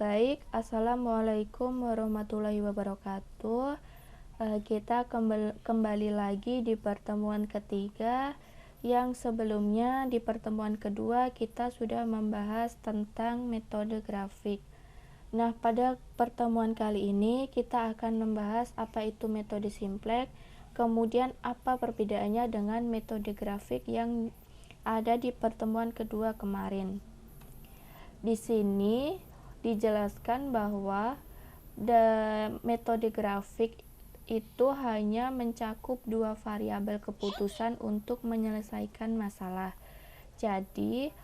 Baik, Assalamualaikum warahmatullahi wabarakatuh. Kita kembali lagi di pertemuan ketiga. Yang sebelumnya di pertemuan kedua kita sudah membahas tentang metode grafik. Nah, pada pertemuan kali ini kita akan membahas apa itu metode simplex, kemudian apa perbedaannya dengan metode grafik yang ada di pertemuan kedua kemarin. Di sini dijelaskan bahwa metode grafik itu hanya mencakup dua variabel keputusan untuk menyelesaikan masalah. Jadi,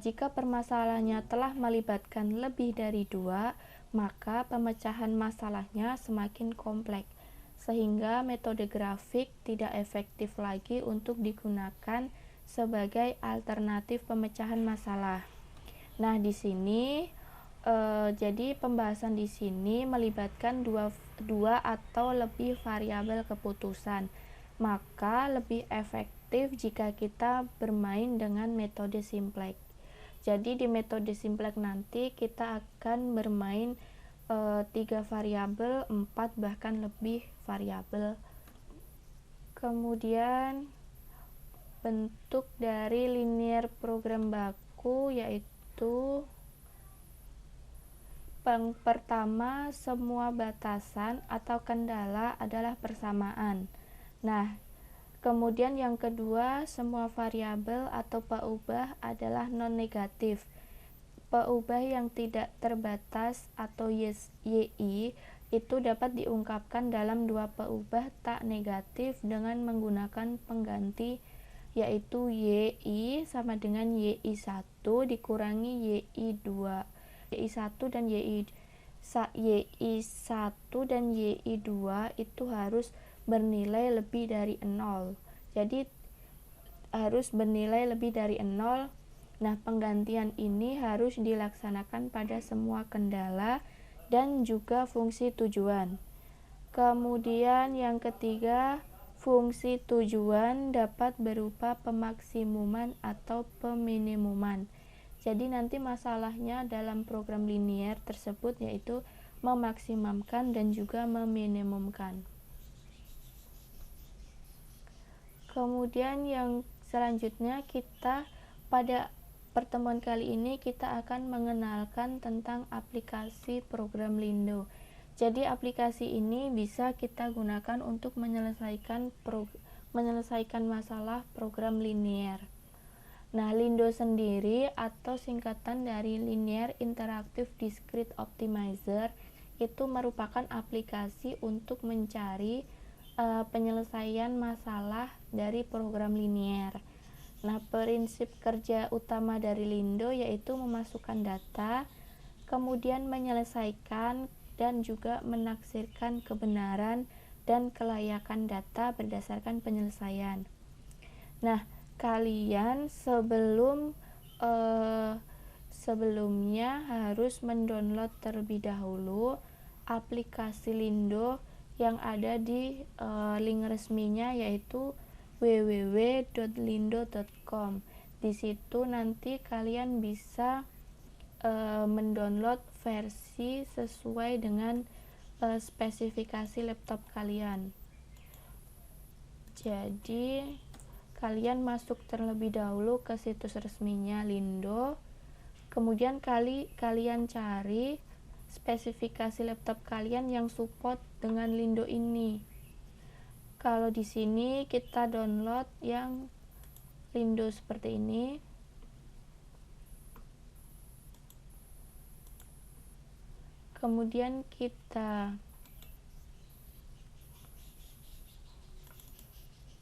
jika permasalahannya telah melibatkan lebih dari dua, maka pemecahan masalahnya semakin kompleks, sehingga metode grafik tidak efektif lagi untuk digunakan sebagai alternatif pemecahan masalah. Nah, di sini jadi pembahasan di sini melibatkan dua atau lebih variabel keputusan. Maka lebih efektif jika kita bermain dengan metode simplex. Jadi di metode simplex nanti kita akan bermain 3 variabel, 4 bahkan lebih variabel. Kemudian bentuk dari linear program baku yaitu yang pertama, semua batasan atau kendala adalah persamaan. Nah, kemudian yang kedua, semua variabel atau peubah adalah non-negatif. Peubah yang tidak terbatas atau YI itu dapat diungkapkan dalam dua peubah tak negatif dengan menggunakan pengganti yaitu YI sama dengan YI1 dikurangi YI2. YI1 dan YI1 dan YI2 itu harus bernilai lebih dari 0. Jadi harus bernilai lebih dari 0. Nah, penggantian ini harus dilaksanakan pada semua kendala dan juga fungsi tujuan. Kemudian yang ketiga, fungsi tujuan dapat berupa pemaksimuman atau peminimuman. Jadi nanti masalahnya dalam program linear tersebut yaitu memaksimumkan dan juga meminimumkan. Kemudian yang selanjutnya pada pertemuan kali ini kita akan mengenalkan tentang aplikasi program Lindo. Jadi aplikasi ini bisa kita gunakan untuk menyelesaikan masalah program linear. Nah, Lindo sendiri atau singkatan dari Linear Interactive Discrete Optimizer itu merupakan aplikasi untuk mencari penyelesaian masalah dari program linear. Nah, prinsip kerja utama dari Lindo yaitu memasukkan data, kemudian menyelesaikan dan juga menaksirkan kebenaran dan kelayakan data berdasarkan penyelesaian. Nah, kalian sebelumnya harus mendownload terlebih dahulu aplikasi Lindo yang ada di link resminya yaitu www.lindo.com. Di situ nanti kalian bisa mendownload versi sesuai dengan spesifikasi laptop kalian. Jadi kalian masuk terlebih dahulu ke situs resminya Lindo, kemudian kalian cari spesifikasi laptop kalian yang support dengan Lindo ini. Kalau di sini kita download yang Lindo seperti ini. Kemudian kita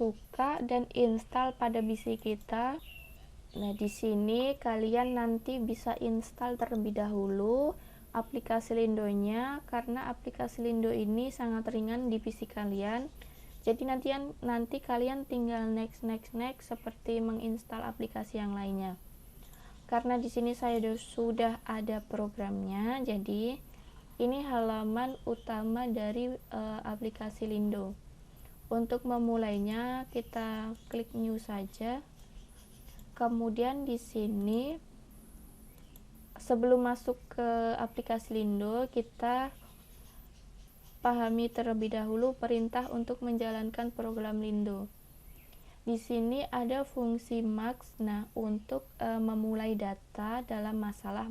buka dan install pada PC kita. Nah, di sini kalian nanti bisa install terlebih dahulu aplikasi Lindonya karena aplikasi Lindo ini sangat ringan di PC kalian. Jadi nanti kalian tinggal next seperti menginstal aplikasi yang lainnya. Karena di sini saya sudah ada programnya, jadi ini halaman utama dari aplikasi Lindo. Untuk memulainya kita klik new saja. Kemudian di sini sebelum masuk ke aplikasi Lindo, kita pahami terlebih dahulu perintah untuk menjalankan program Lindo. Di sini ada fungsi max, nah untuk memulai data dalam masalah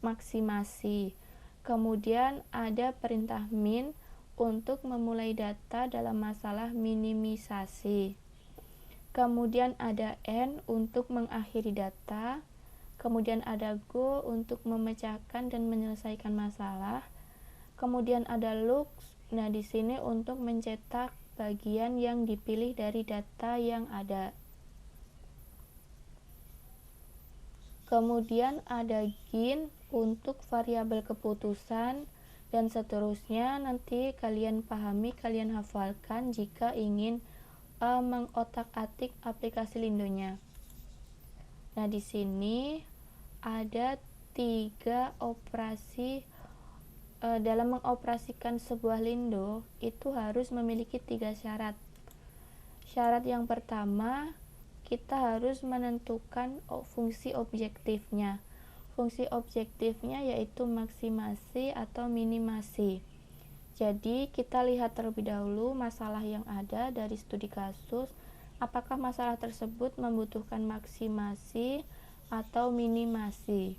maksimasi. Kemudian ada perintah min untuk memulai data dalam masalah minimisasi. Kemudian ada n untuk mengakhiri data. Kemudian ada go untuk memecahkan dan menyelesaikan masalah. Kemudian ada looks, nah di sini untuk mencetak bagian yang dipilih dari data yang ada. Kemudian ada gin untuk variabel keputusan, dan seterusnya. Nanti kalian pahami, kalian hafalkan jika ingin mengotak-atik aplikasi Lindonya. Nah, di sini ada 3 operasi. Dalam mengoperasikan sebuah Lindo itu harus memiliki 3 syarat. Syarat yang pertama, kita harus menentukan fungsi objektifnya. Fungsi objektifnya yaitu maksimasi atau minimasi. Jadi kita lihat terlebih dahulu masalah yang ada dari studi kasus, apakah masalah tersebut membutuhkan maksimasi atau minimasi.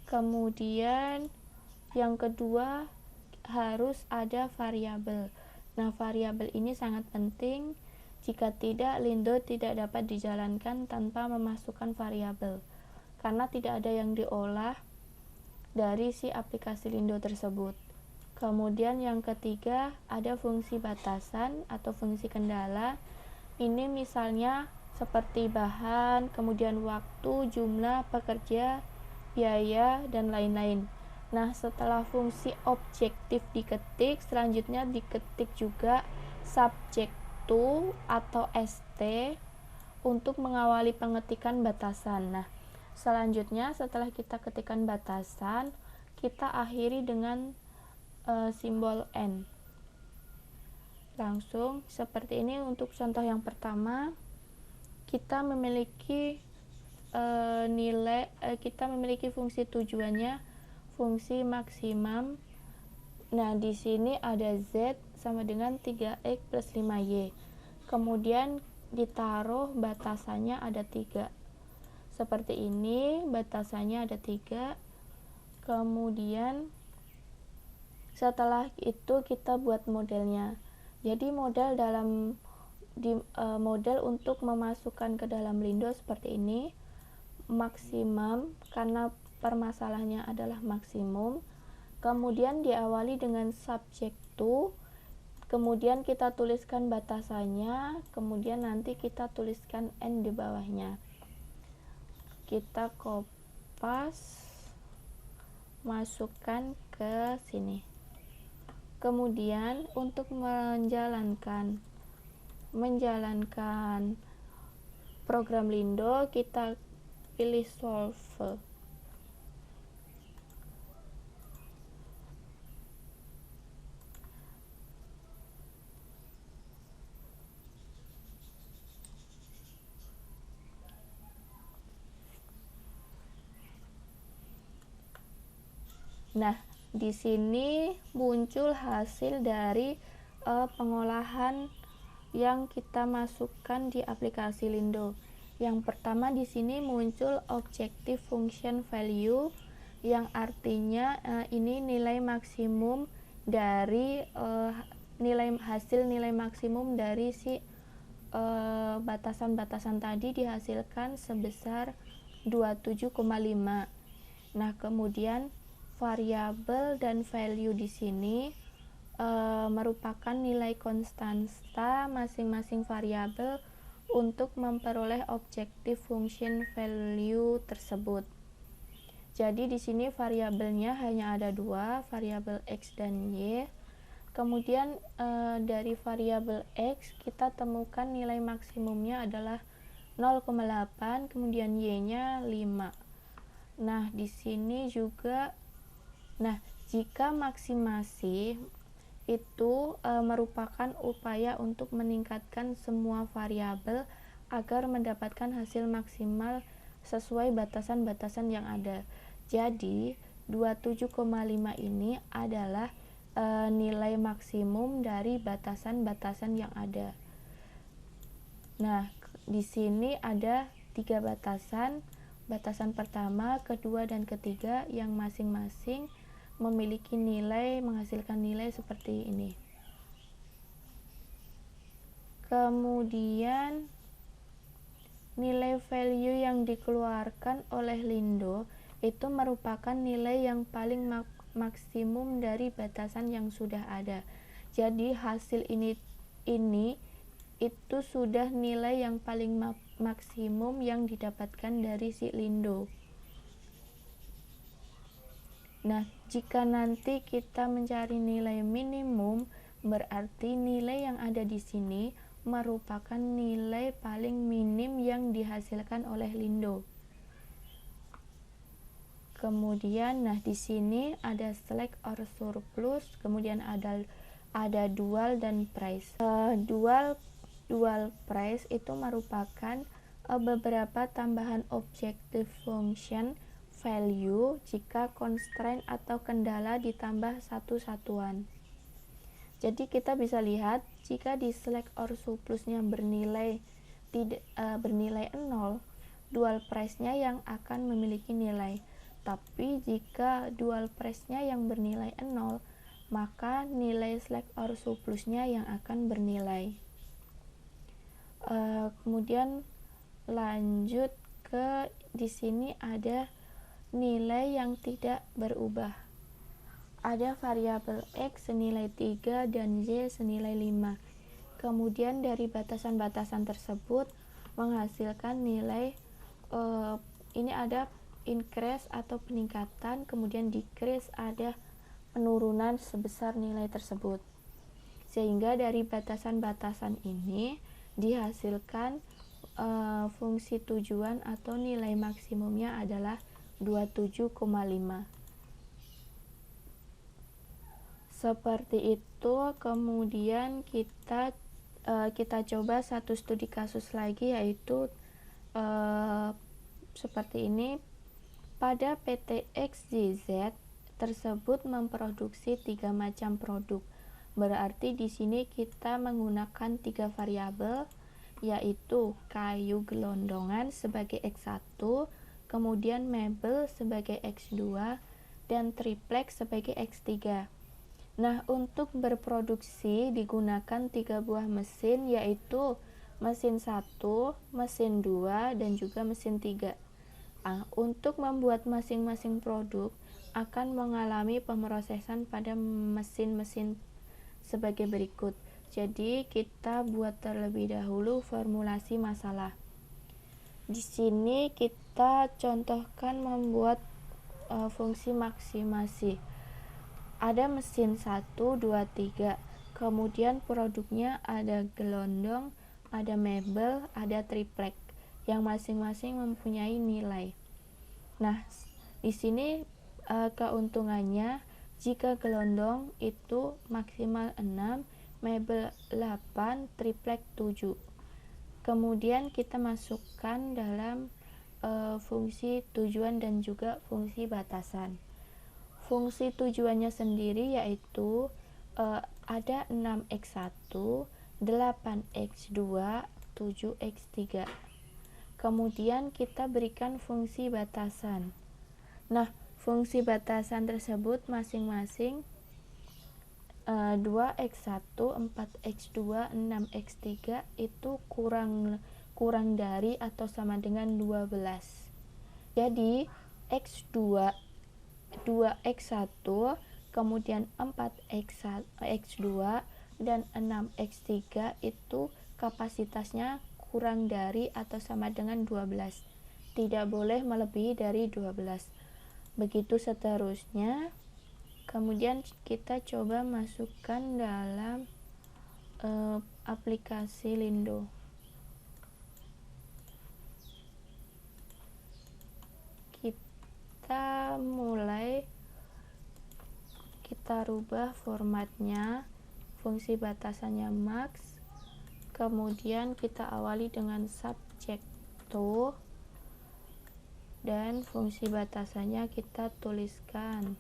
Kemudian yang kedua, harus ada variabel. Nah, variabel ini sangat penting. Jika tidak, Lindo tidak dapat dijalankan tanpa memasukkan variabel, karena tidak ada yang diolah dari si aplikasi Lindo tersebut. Kemudian yang ketiga, ada fungsi batasan atau fungsi kendala. Ini misalnya seperti bahan, kemudian waktu, jumlah pekerja, biaya, dan lain-lain. Nah, setelah fungsi objektif diketik, selanjutnya diketik juga subject to atau st untuk mengawali pengetikan batasan. Nah, selanjutnya setelah kita ketikkan batasan, kita akhiri dengan simbol n. Langsung seperti ini. Untuk contoh yang pertama, kita memiliki kita memiliki fungsi tujuannya, fungsi maksimum. Nah, di sini ada z sama dengan 3x plus 5y. Kemudian ditaruh batasannya ada 3. Seperti ini, batasannya ada 3. Kemudian setelah itu kita buat modelnya. Jadi model untuk memasukkan ke dalam Lindo seperti ini. Maksimum, karena permasalahannya adalah maksimum. Kemudian diawali dengan subject to, kemudian kita tuliskan batasannya, kemudian nanti kita tuliskan n di bawahnya. Kita kopas, masukkan ke sini. Kemudian untuk menjalankan program Lindo, kita pilih solve. Nah, di sini muncul hasil dari pengolahan yang kita masukkan di aplikasi Lindo. Yang pertama di sini muncul objective function value, yang artinya ini nilai maksimum dari hasil nilai maksimum dari si batasan-batasan tadi dihasilkan sebesar 27,5. Nah, kemudian variabel dan value di sini merupakan nilai konstanta masing-masing variabel untuk memperoleh objective function value tersebut. Jadi di sini variabelnya hanya ada 2, variabel x dan y. Kemudian dari variabel x kita temukan nilai maksimumnya adalah 0,8, kemudian y-nya 5. Nah, di sini juga jika maksimasi itu merupakan upaya untuk meningkatkan semua variabel agar mendapatkan hasil maksimal sesuai batasan-batasan yang ada. Jadi 27,5 ini adalah nilai maksimum dari batasan-batasan yang ada. Nah, di sini ada 3 batasan. Batasan pertama, kedua, dan ketiga yang masing-masing memiliki nilai, menghasilkan nilai seperti ini. Kemudian nilai value yang dikeluarkan oleh Lindo itu merupakan nilai yang paling maksimum dari batasan yang sudah ada. Jadi hasil ini itu sudah nilai yang paling maksimum yang didapatkan dari si Lindo. Nah, jika nanti kita mencari nilai minimum, berarti nilai yang ada di sini merupakan nilai paling minim yang dihasilkan oleh Lindo. Kemudian, nah di sini ada slack or surplus, kemudian ada dual dan price. Dual price itu merupakan beberapa tambahan objective function value jika constraint atau kendala ditambah satu satuan. Jadi kita bisa lihat jika di slack or surplusnya bernilai 0, dual price-nya yang akan memiliki nilai. Tapi jika dual price-nya yang bernilai 0, maka nilai slack or surplusnya yang akan bernilai. Kemudian lanjut ke di sini ada nilai yang tidak berubah. Ada variabel X senilai 3 dan Y senilai 5. Kemudian dari batasan-batasan tersebut menghasilkan nilai, ini ada increase atau peningkatan, kemudian decrease ada penurunan sebesar nilai tersebut. Sehingga dari batasan-batasan ini dihasilkan fungsi tujuan atau nilai maksimumnya adalah 27,5. Seperti itu. Kemudian kita coba satu studi kasus lagi, yaitu seperti ini. Pada PT XYZ tersebut memproduksi 3 macam produk. Berarti di sini kita menggunakan 3 variabel, yaitu kayu gelondongan sebagai X1, kemudian mebel sebagai X2, dan triplex sebagai X3. Nah, untuk berproduksi digunakan 3 buah mesin, yaitu mesin 1, mesin 2, dan juga mesin 3. Untuk membuat masing-masing produk akan mengalami pemrosesan pada mesin-mesin sebagai berikut. Jadi kita buat terlebih dahulu formulasi masalah. Di sini kita contohkan membuat fungsi maksimasi. Ada mesin 1, 2, 3. Kemudian produknya ada gelondong, ada mebel, ada triplek yang masing-masing mempunyai nilai. Nah, di sini keuntungannya jika gelondong itu maksimal 6, mebel 8, triplek 7. Kemudian kita masukkan dalam fungsi tujuan dan juga fungsi batasan. Fungsi tujuannya sendiri yaitu ada 6x1, 8x2, 7x3. Kemudian kita berikan fungsi batasan. Nah, fungsi batasan tersebut masing-masing 2x1, 4x2, 6x3 itu kurang dari atau sama dengan 12. Jadi x2 2x1, kemudian 4x2 dan 6x3 itu kapasitasnya kurang dari atau sama dengan 12. Tidak boleh melebihi dari 12. Begitu seterusnya. Kemudian kita coba masukkan dalam aplikasi Lindo. Kita rubah formatnya, fungsi batasannya max, kemudian kita awali dengan subject to, dan fungsi batasannya kita tuliskan.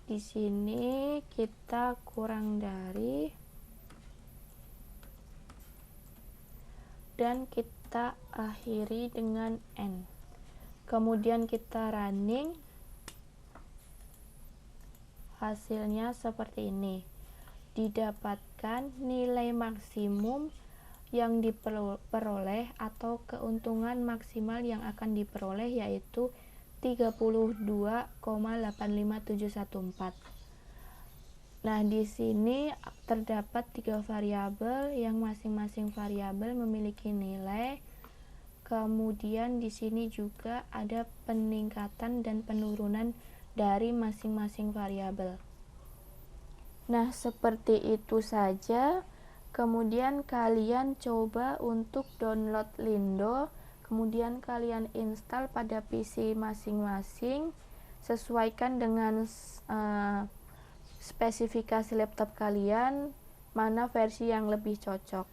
Di sini kita kurang dari dan kita akhiri dengan N. Kemudian kita running. Hasilnya seperti ini. Didapatkan nilai maksimum yang diperoleh atau keuntungan maksimal yang akan diperoleh yaitu 32,85714. Nah, di sini terdapat 3 variabel yang masing-masing variabel memiliki nilai. Kemudian di sini juga ada peningkatan dan penurunan dari masing-masing variabel. Nah, seperti itu saja. Kemudian kalian coba untuk download Lindo, kemudian kalian install pada PC masing-masing, sesuaikan dengan spesifikasi laptop kalian, mana versi yang lebih cocok.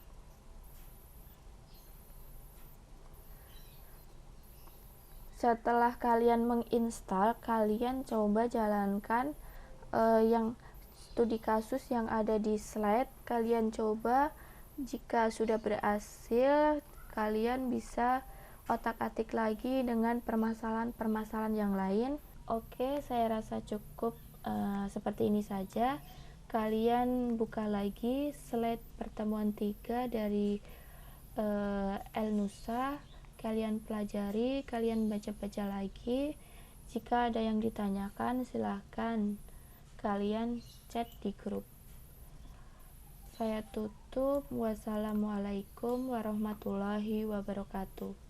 Setelah kalian menginstal, kalian coba jalankan yang studi kasus yang ada di slide. Kalian coba, jika sudah berhasil, kalian bisa otak-atik lagi dengan permasalahan-permasalahan yang lain. Oke, saya rasa cukup seperti ini saja. Kalian buka lagi slide pertemuan 3 dari El-Nusa. Kalian pelajari, kalian baca-baca lagi. Jika ada yang ditanyakan, silahkan kalian chat di grup. Saya tutup. Wassalamualaikum warahmatullahi wabarakatuh.